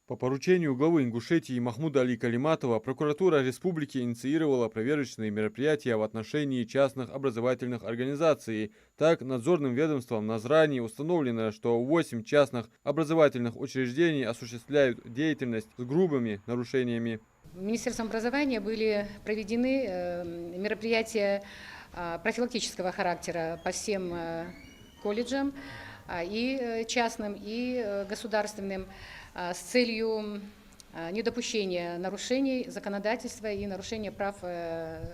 По поручению главы Ингушетии Махмуда Али Калиматова прокуратура республики инициировала проверочные мероприятия в отношении частных образовательных организаций. Так, надзорным ведомством Назрани установлено, что 8 частных образовательных учреждений осуществляют деятельность с грубыми нарушениями. Министерством образования были проведены мероприятия профилактического характера по всем колледжам, и частным, и государственным, с целью недопущения нарушений законодательства и нарушения прав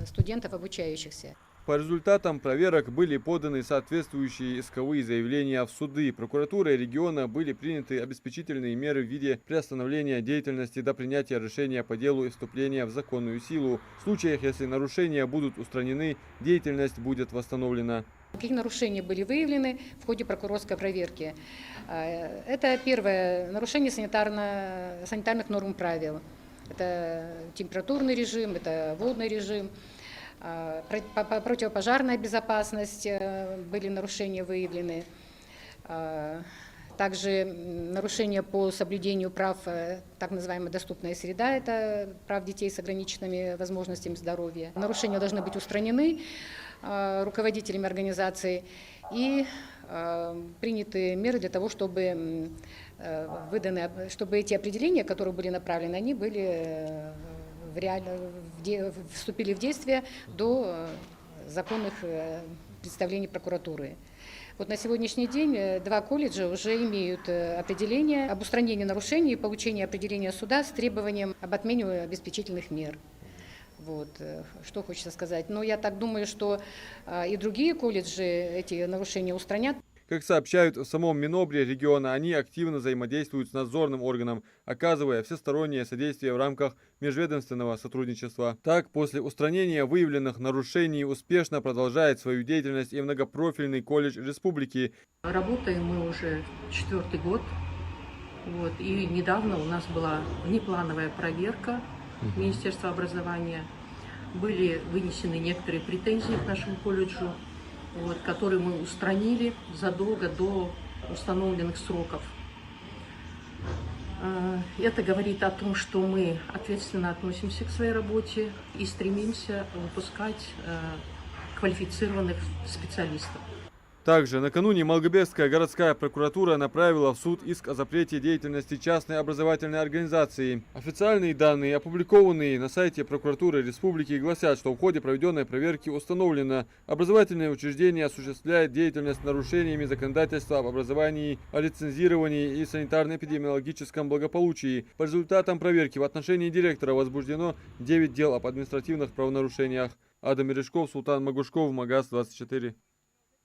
студентов, обучающихся. По результатам проверок были поданы соответствующие исковые заявления в суды. Прокуратурой региона были приняты обеспечительные меры в виде приостановления деятельности до принятия решения по делу и вступления в законную силу. В случаях, если нарушения будут устранены, деятельность будет восстановлена. Какие нарушения были выявлены в ходе прокурорской проверки? Это первое – нарушение санитарных норм и правил. Это температурный режим, это водный режим. Противопожарная безопасность, были нарушения выявлены. Также нарушения по соблюдению прав, так называемая доступная среда, это прав детей с ограниченными возможностями здоровья. Нарушения должны быть устранены руководителями организации и приняты меры для того, чтобы эти определения, которые были направлены, они были вступили в действие до законных представлений прокуратуры. Вот на сегодняшний день 2 колледжа уже имеют определение об устранении нарушений и получении определения суда с требованием об отмене обеспечительных мер. Вот, что хочется сказать. Но я так думаю, что и другие колледжи эти нарушения устранят. Как сообщают в самом Минобре региона, они активно взаимодействуют с надзорным органом, оказывая всестороннее содействие в рамках межведомственного сотрудничества. Так, после устранения выявленных нарушений успешно продолжает свою деятельность и многопрофильный колледж республики. Работаем мы уже 4-й год. Вот, и недавно у нас была внеплановая проверка Министерства образования. Были вынесены некоторые претензии к нашему колледжу, которые мы устранили задолго до установленных сроков. Это говорит о том, что мы ответственно относимся к своей работе и стремимся выпускать квалифицированных специалистов. Также накануне Малгобекская городская прокуратура направила в суд иск о запрете деятельности частной образовательной организации. Официальные данные, опубликованные на сайте прокуратуры республики, гласят, что в ходе проведенной проверки установлено, образовательное учреждение осуществляет деятельность с нарушениями законодательства об образовании, о лицензировании и санитарно-эпидемиологическом благополучии. По результатам проверки в отношении директора возбуждено 9 дел об административных правонарушениях. Адам Мережков, Султан Магушков, Магаз 24.